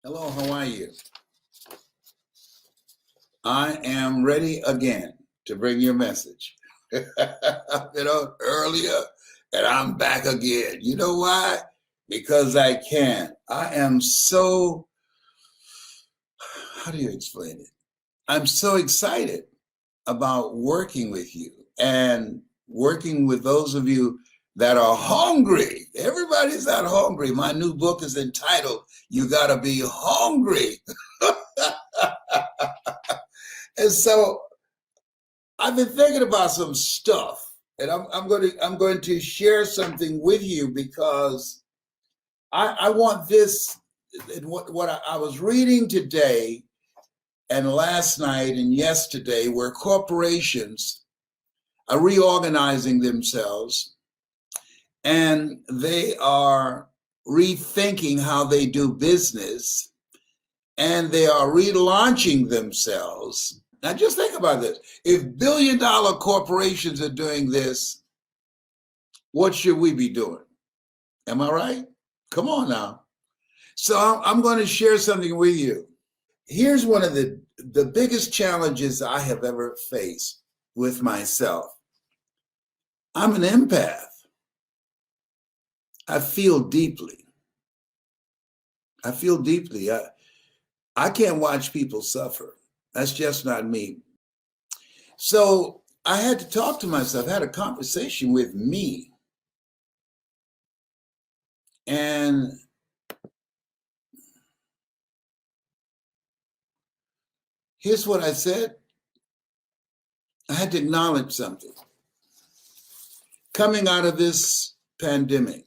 Hello, how are you? I am ready again to bring your message. I've been on earlier and I'm back again. You know why? Because I can. I am so, how do you explain it? I'm so excited about working with you and working with those of you that are hungry. Everybody's not hungry. My new book is entitled, You Gotta Be Hungry. And so I've been thinking about some stuff, and I'm going to share something with you because I want this. What I was reading today and last night and yesterday, where corporations are reorganizing themselves and they are rethinking how they do business and they are relaunching themselves. Now, just think about this. If billion-dollar corporations are doing this, what should we be doing? Am I right? Come on now. So I'm going to share something with you. Here's one of the biggest challenges I have ever faced with myself. I'm an empath. I feel deeply. I feel deeply. I can't watch people suffer. That's just not me. So I had to talk to myself, I had a conversation with me. And here's what I said. I had to acknowledge something. Coming out of this pandemic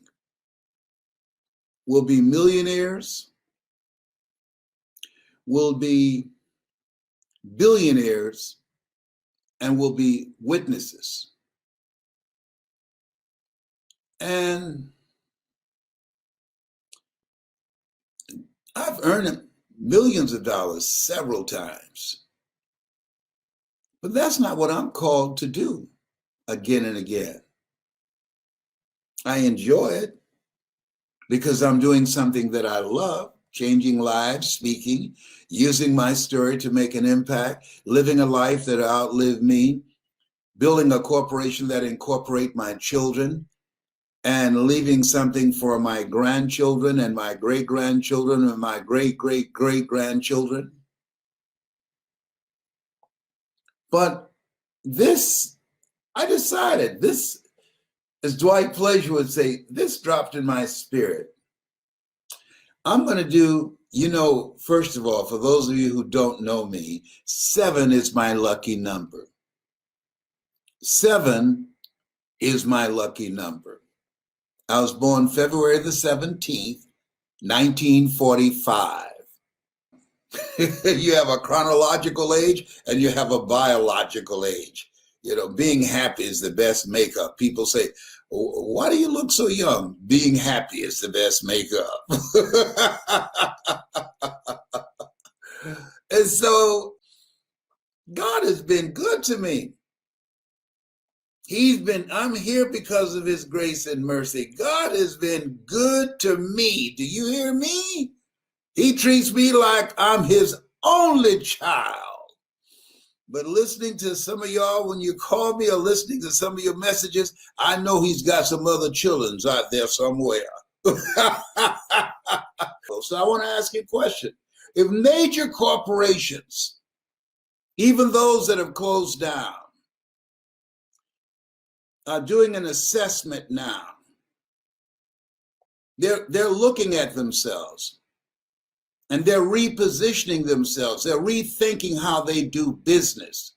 will be millionaires, will be billionaires, and will be witnesses. And I've earned millions of dollars several times. But that's not what I'm called to do again and again. I enjoy it because I'm doing something that I love, changing lives, speaking, using my story to make an impact, living a life that outlived me, building a corporation that incorporates my children, and leaving something for my grandchildren and my great-grandchildren and my great-great-great-grandchildren. But this, I decided, this, as Dwight Pleasure would say, this dropped in my spirit. I'm going to do, first of all, for those of you who don't know me, 7 is my lucky number. 7 is my lucky number. I was born February the 17th, 1945. You have a chronological age and you have a biological age. Being happy is the best makeup. People say, why do you look so young? Being happy is the best makeup. And so God has been good to me. I'm here because of his grace and mercy. God has been good to me. Do you hear me? He treats me like I'm his only child. But listening to some of y'all, when you call me or listening to some of your messages, I know he's got some other children out there somewhere. So I want to ask you a question. If major corporations, even those that have closed down, are doing an assessment now, they're looking at themselves and they're repositioning themselves. They're rethinking how they do business.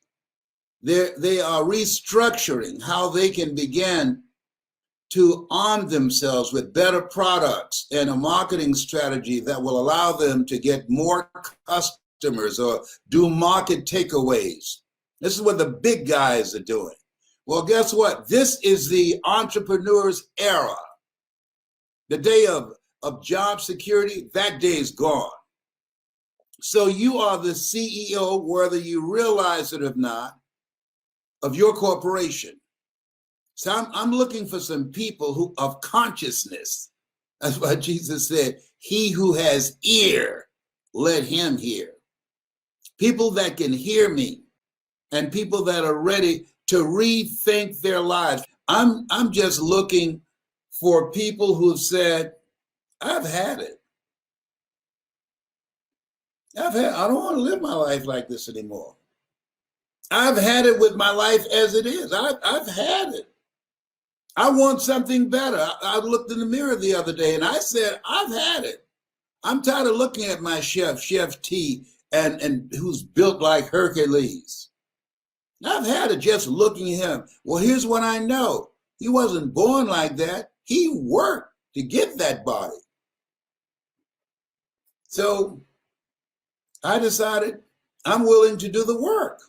They are restructuring how they can begin to arm themselves with better products and a marketing strategy that will allow them to get more customers or do market takeaways. This is what the big guys are doing. Well, guess what? This is the entrepreneur's era. The day of job security, that day is gone. So you are the CEO, whether you realize it or not, of your corporation. So I'm looking for some people who of consciousness. That's why Jesus said, he who has ear, let him hear. People that can hear me and people that are ready to rethink their lives. I'm just looking for people who've said, I've had it. I don't want to live my life like this anymore. I've had it with my life as it is. I've had it. I want something better. I looked in the mirror the other day and I said, I've had it. I'm tired of looking at my Chef T, and who's built like Hercules. I've had it just looking at him. Well, here's what I know. He wasn't born like that. He worked to get that body. So I decided I'm willing to do the work.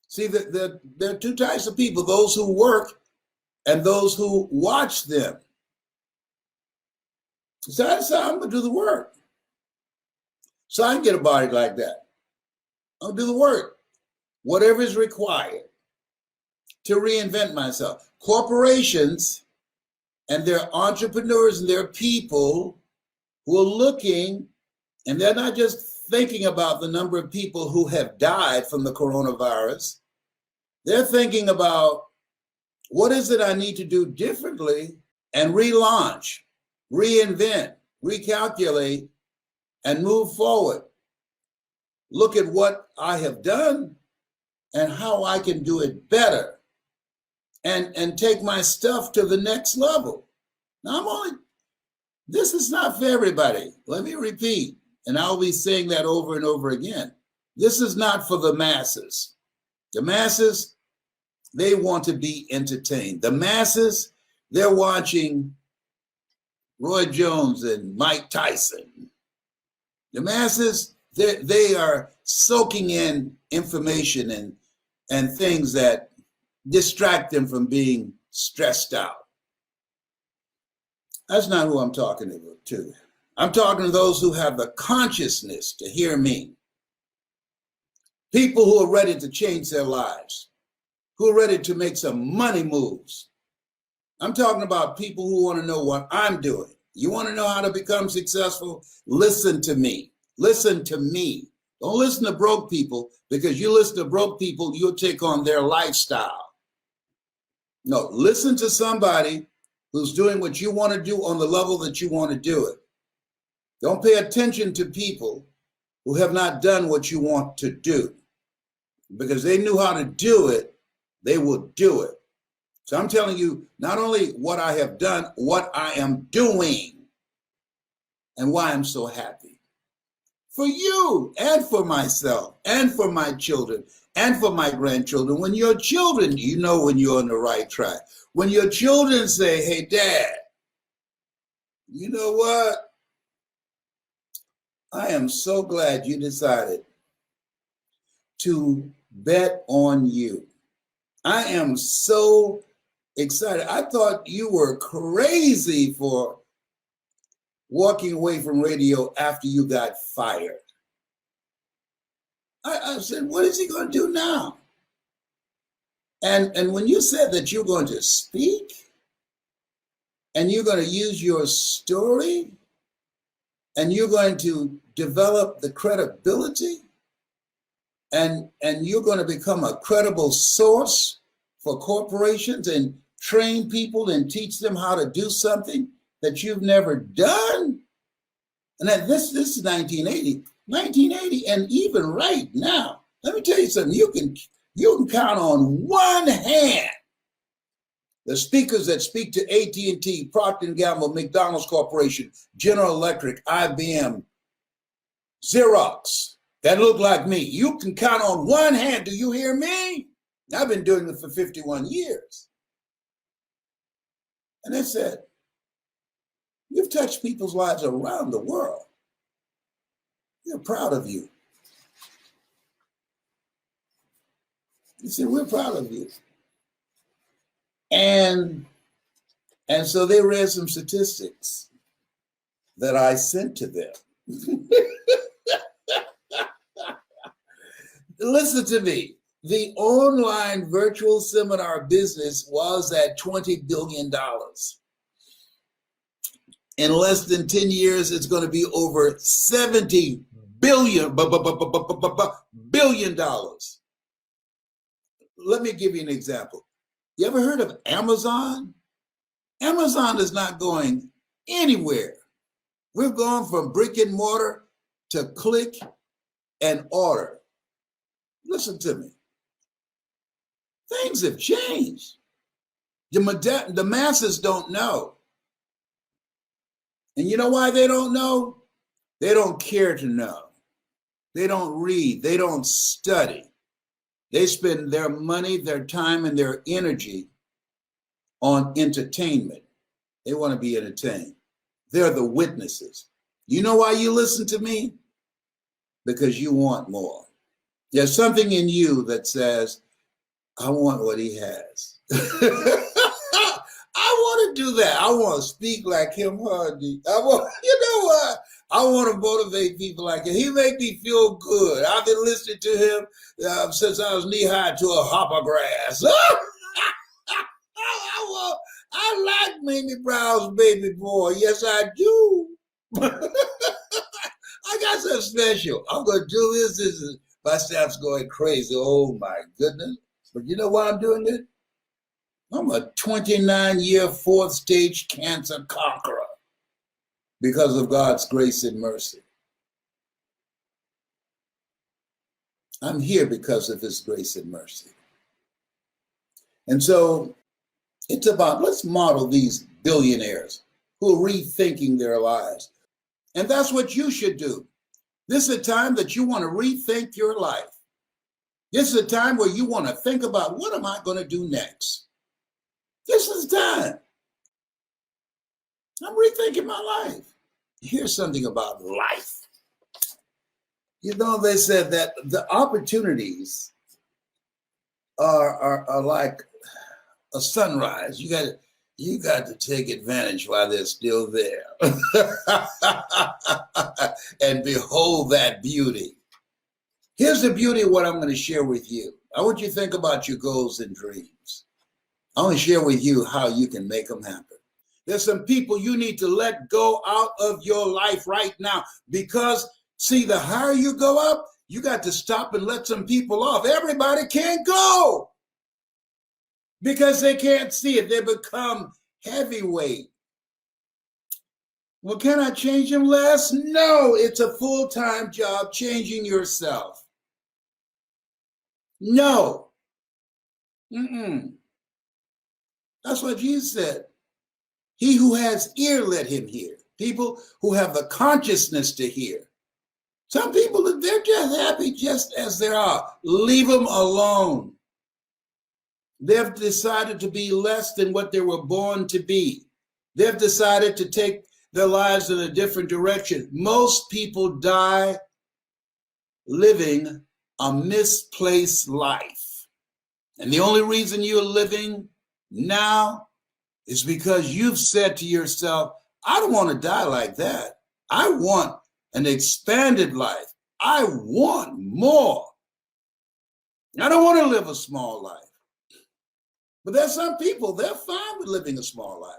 See, there are two types of people, those who work and those who watch them. So I decided I'm going to do the work. So I can get a body like that. I'll do the work. Whatever is required to reinvent myself. Corporations and their entrepreneurs and their people who are looking, and they're not just thinking about the number of people who have died from the coronavirus. They're thinking about what is it I need to do differently and relaunch, reinvent, recalculate, and move forward. Look at what I have done and how I can do it better and take my stuff to the next level. Now this is not for everybody. Let me repeat, and I'll be saying that over and over again. This is not for the masses. The masses, they want to be entertained. The masses, they're watching Roy Jones and Mike Tyson. The masses, they are soaking in information and things that distract them from being stressed out. That's not who I'm talking to. I'm talking to those who have the consciousness to hear me. People who are ready to change their lives, who are ready to make some money moves. I'm talking about people who want to know what I'm doing. You want to know how to become successful? Listen to me. Listen to me. Don't listen to broke people, because you listen to broke people, you'll take on their lifestyle. No, listen to somebody who's doing what you want to do on the level that you want to do it. Don't pay attention to people who have not done what you want to do, because they knew how to do it, they will do it. So I'm telling you not only what I have done, what I am doing, and why I'm so happy. For you and for myself and for my children and for my grandchildren. When your children, you know when you're on the right track. When your children say, hey, Dad, you know what? I am so glad you decided to bet on you. I am so excited. I thought you were crazy for walking away from radio after you got fired. I said, what is he going to do now? And when you said that you're going to speak and you're going to use your story and you're going to develop the credibility and you're going to become a credible source for corporations and train people and teach them how to do something that you've never done. And that this is 1980, and even right now, let me tell you something, you can count on one hand the speakers that speak to AT&T, Procter & Gamble, McDonald's Corporation, General Electric, IBM, Xerox, that look like me. You can count on one hand. Do you hear me? I've been doing it for 51 years. And they said, you've touched people's lives around the world. We're proud of you. He said, we're proud of you. And so they read some statistics that I sent to them. Listen to me. The online virtual seminar business was at $20 billion. In less than 10 years, it's going to be over $70 billion dollars. Let me give you an example. You ever heard of Amazon? Amazon is not going anywhere. We've gone from brick and mortar to click and order. Listen to me. Things have changed. The masses don't know. And you know why they don't know? They don't care to know. They don't read. They don't study. They spend their money, their time, and their energy on entertainment. They want to be entertained. They're the witnesses. You know why you listen to me? Because you want more. There's something in you that says, I want what he has. I want to do that. I want to speak like him, Hardy. You know what? I want to motivate people like him. He make me feel good. I've been listening to him since I was knee-high to a hop of grass. I like Mamie Brown's baby boy. Yes, I do. I got something special. I'm going to do this. This is my staff's going crazy. Oh, my goodness. But you know why I'm doing it? I'm a 29-year fourth stage cancer conqueror because of God's grace and mercy. I'm here because of his grace and mercy. And so it's about, let's model these billionaires who are rethinking their lives. And that's what you should do. This is a time that you want to rethink your life. This is a time where you want to think about, what am I going to do next? This is the time. I'm rethinking my life. Here's something about life. You know, they said that the opportunities are like a sunrise. You got to take advantage while they're still there. And behold that beauty. Here's the beauty of what I'm going to share with you. I want you to think about your goals and dreams. I want to share with you how you can make them happen. There's some people you need to let go out of your life right now because, see, the higher you go up, you got to stop and let some people off. Everybody can't go because they can't see it. They become heavyweight. Well, can I change them less? No, it's a full-time job changing yourself. No. That's what Jesus said. He who has ear, let him hear. People who have the consciousness to hear. Some people, they're just happy just as they are. Leave them alone. They've decided to be less than what they were born to be. They've decided to take their lives in a different direction. Most people die living a misplaced life. And the only reason you're living now is because you've said to yourself, I don't want to die like that. I want an expanded life. I want more. I don't want to live a small life. But there's some people, they're fine with living a small life.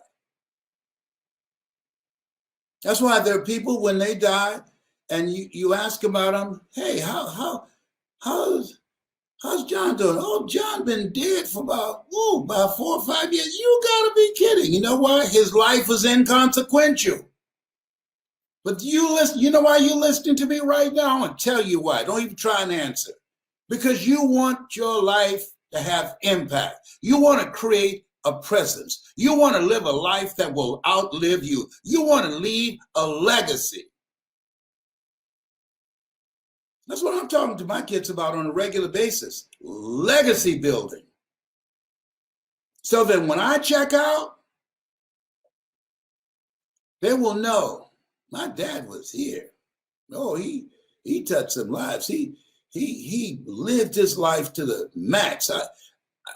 That's why there are people when they die and you ask about them, hey, how's John doing? Oh, John been dead for about 4 or 5 years. You gotta be kidding. You know why? His life was inconsequential. But you know why you're listening to me right now? I'm gonna tell you why. Don't even try and answer. Because you want your life to have impact. You want to create a presence. You want to live a life that will outlive you. You want to leave a legacy. That's what I'm talking to my kids about on a regular basis. Legacy building. So that when I check out, they will know my dad was here. Oh, he touched some lives. He lived his life to the max.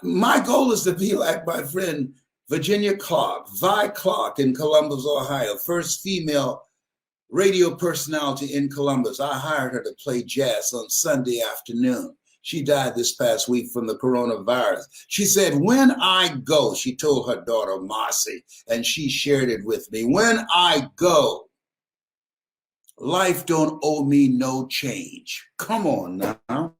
My goal is to be like my friend Virginia Clark, Vi Clark in Columbus, Ohio, first female radio personality in Columbus. I hired her to play jazz on Sunday afternoon. She died this past week from the coronavirus. She said, when I go, she told her daughter Marcy, and she shared it with me, when I go, life don't owe me no change. Come on now.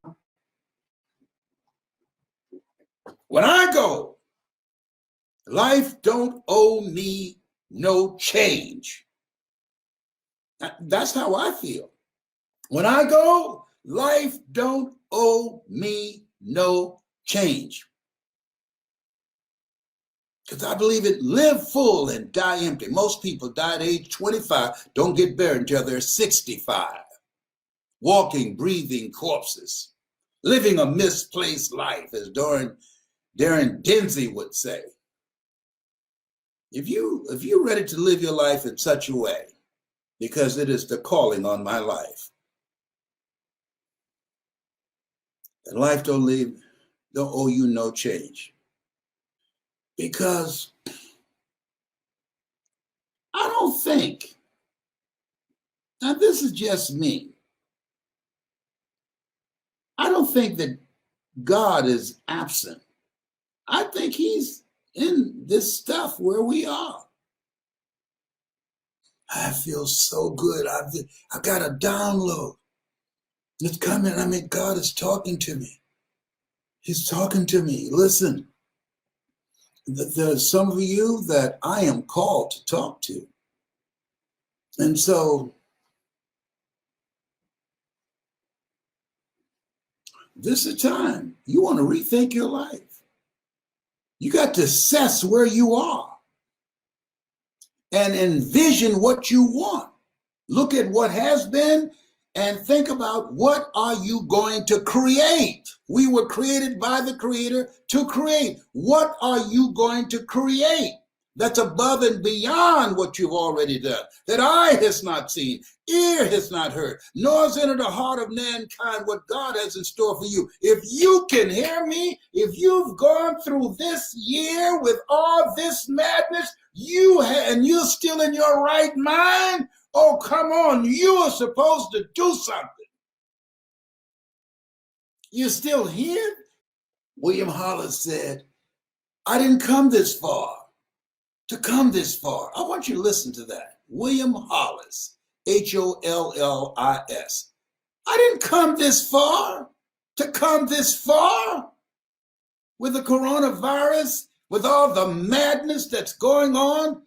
When I go, life don't owe me no change. That's how I feel. When I go, life don't owe me no change. Because I believe it, live full and die empty. Most people die at age 25, don't get buried until they're 65. Walking, breathing corpses, living a misplaced life, as Darren Denzi would say. If you're ready to live your life in such a way, because it is the calling on my life, and life don't owe you no change. Because I don't think, now this is just me, I don't think that God is absent. I think he's in this stuff where we are. I feel so good. I got a download. It's coming. I mean, God is talking to me. He's talking to me. Listen, there's some of you that I am called to talk to. And so this is a time you want to rethink your life. You got to assess where you are and envision what you want. Look at what has been and think about, what are you going to create? We were created by the Creator to create. What are you going to create that's above and beyond what you've already done, that eye has not seen, ear has not heard, nor has entered the heart of mankind what God has in store for you? If you can hear me, if you've gone through this year with all this madness, and you're still in your right mind, oh, come on, you are supposed to do something. You're still here? William Hollis said, I didn't come this far to come this far. I want you to listen to that. William Hollis, Hollis. I didn't come this far to come this far with the coronavirus, with all the madness that's going on.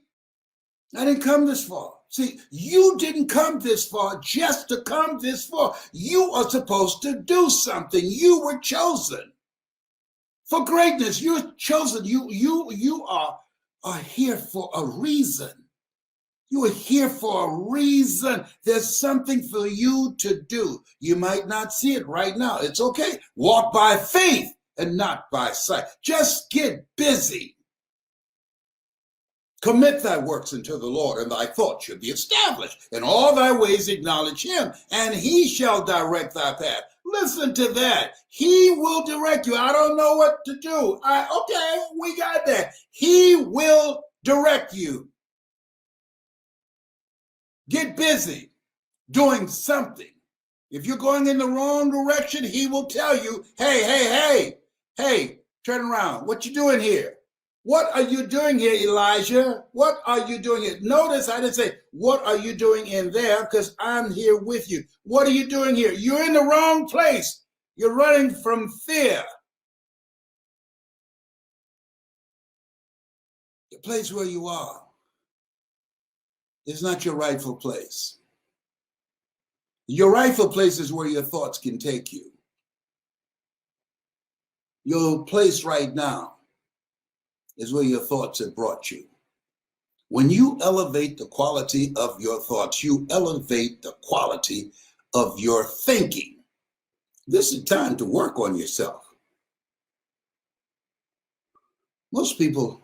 I didn't come this far. See, you didn't come this far just to come this far. You are supposed to do something. You were chosen for greatness. You're chosen. You are here for a reason. You are here for a reason. There's something for you to do. You might not see it right now. It's okay. Walk by faith and not by sight. Just get busy. Commit thy works unto the Lord, and thy thoughts should be established. In all thy ways acknowledge him, and he shall direct thy path. Listen to that. He will direct you. I don't know what to do. Okay, we got that. He will direct you. Get busy doing something. If you're going in the wrong direction, he will tell you, hey, turn around. What you doing here? What are you doing here, Elijah? What are you doing here? Notice I didn't say, what are you doing in there? Because I'm here with you. What are you doing here? You're in the wrong place. You're running from fear. The place where you are is not your rightful place. Your rightful place is where your thoughts can take you. Your place right now is where your thoughts have brought you. When you elevate the quality of your thoughts, you elevate the quality of your thinking. This is time to work on yourself. Most people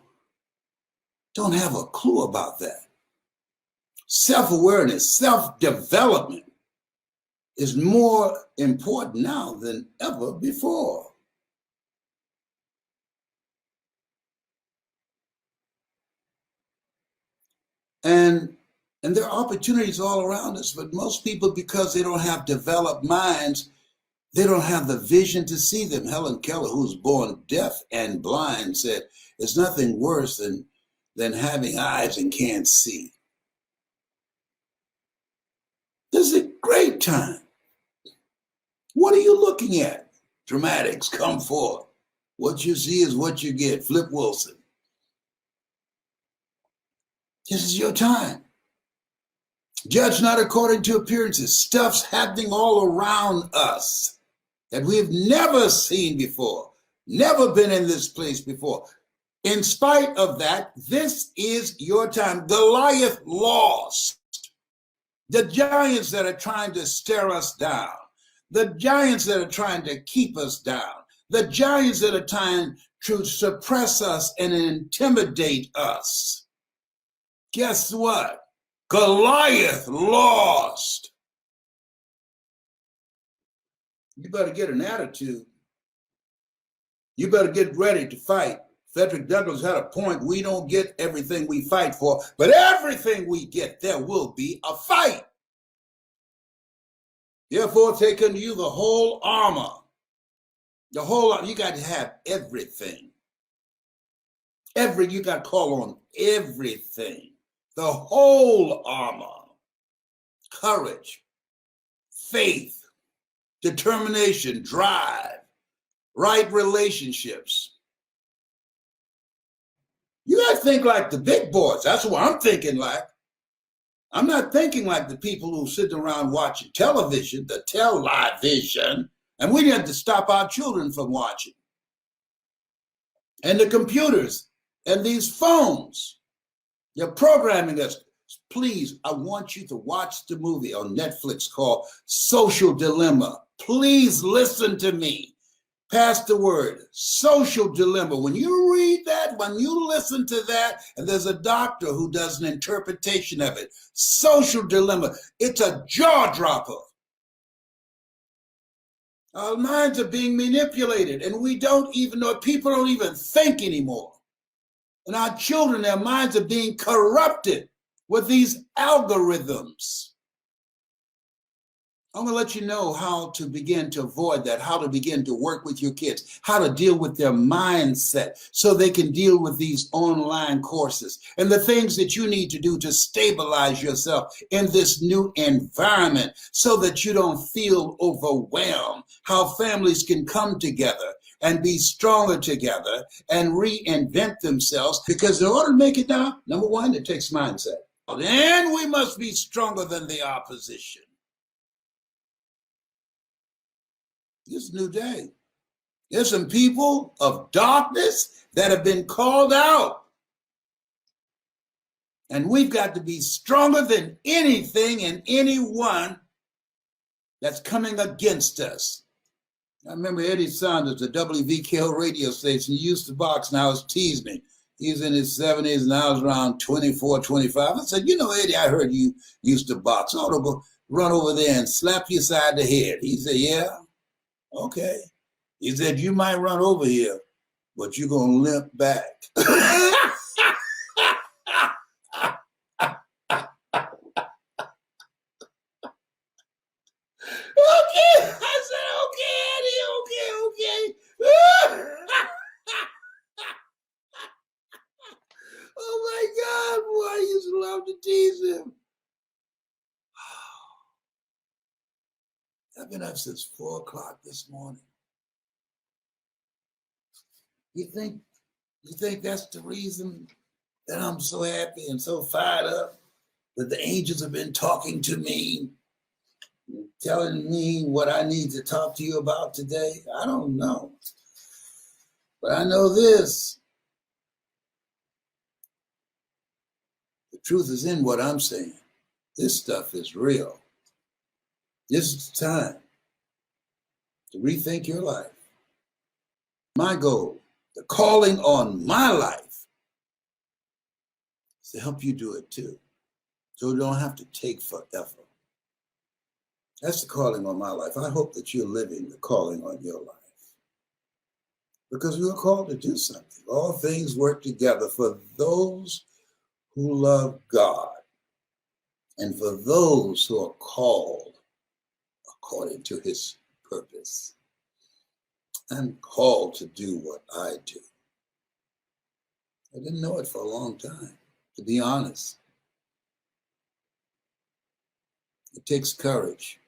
don't have a clue about that. Self-awareness, self-development is more important now than ever before. And there are opportunities all around us, but most people, because they don't have developed minds, they don't have the vision to see them. Helen Keller, who was born deaf and blind, said, it's nothing worse than having eyes and can't see. This is a great time. What are you looking at? Dramatics, come forth. What you see is what you get. Flip Wilson. This is your time. Judge not according to appearances. Stuff's happening all around us that we've never seen before, never been in this place before. In spite of that, this is your time. Goliath lost. The giants that are trying to stare us down, the giants that are trying to keep us down, the giants that are trying to suppress us and intimidate us. Guess what? Goliath lost. You better get an attitude. You better get ready to fight. Frederick Douglass had a point. We don't get everything we fight for, but everything we get, there will be a fight. Therefore, take unto you the whole armor. The whole armor. You got to have everything. You got to call on everything. The whole armor. Courage, faith, determination, drive, right relationships. You got to think like the big boys. That's what I'm thinking like. I'm not thinking like the people who sit around watching television, the television, and we need to stop our children from watching. And the computers and these phones, they're programming us. Please, I want you to watch the movie on Netflix called Social Dilemma. Please listen to me. Pass the word. Social Dilemma. When you read that, when you listen to that, and there's a doctor who does an interpretation of it, Social Dilemma, it's a jaw dropper. Our minds are being manipulated, and we don't even know. People don't even think anymore. And our children, their minds are being corrupted with these algorithms. I'm going to let you know how to begin to avoid that, how to begin to work with your kids, how to deal with their mindset so they can deal with these online courses and the things that you need to do to stabilize yourself in this new environment so that you don't feel overwhelmed, how families can come together and be stronger together and reinvent themselves. Because in order to make it now, number one, it takes mindset. And we must be stronger than the opposition. This new day. There's some people of darkness that have been called out. And we've got to be stronger than anything and anyone that's coming against us. I remember Eddie Saunders, the WVKO radio station. He used to box, and I was teasing him. He's in his 70s, and I was around 24, 25. I said, you know, Eddie, I heard you used to box. I ought to go run over there and slap you side the head. He said, yeah. Okay. He said, you might run over here, but you're going to limp back. Okay. I said, okay, Eddie, okay. Oh my God, boy, I used to love to tease him. I've been up since 4 o'clock this morning. You think that's the reason that I'm so happy and so fired up? That the angels have been talking to me, telling me what I need to talk to you about today? I don't know. But I know this. The truth is in what I'm saying. This stuff is real. This is the time to rethink your life. My goal, the calling on my life, is to help you do it too. So you don't have to take forever. That's the calling on my life. I hope that you're living the calling on your life. Because we are called to do something. All things work together for those who love God and for those who are called according to his purpose. I'm called to do what I do. I didn't know it for a long time, to be honest. It takes courage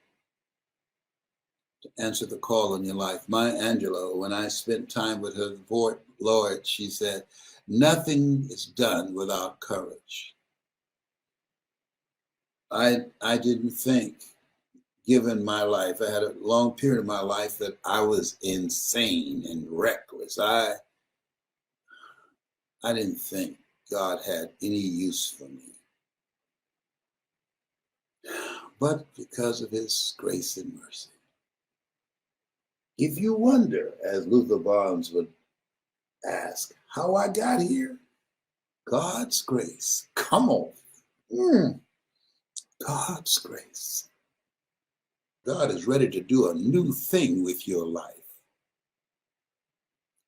to answer the call in your life. Maya Angelou, when I spent time with her Lord, she said, nothing is done without courage. I didn't think, given my life, I had a long period of my life that I was insane and reckless. I didn't think God had any use for me. But because of his grace and mercy. If you wonder, as Luther Barnes would ask, how I got here, God's grace. Come on. God's grace. God is ready to do a new thing with your life.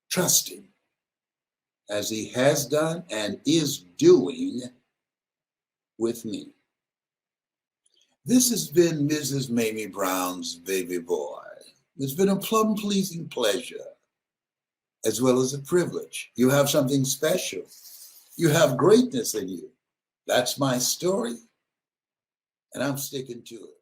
Trust him, as he has done and is doing with me. This has been Mrs. Mamie Brown's baby boy. It's been a plum-pleasing pleasure, as well as a privilege. You have something special. You have greatness in you. That's my story, and I'm sticking to it.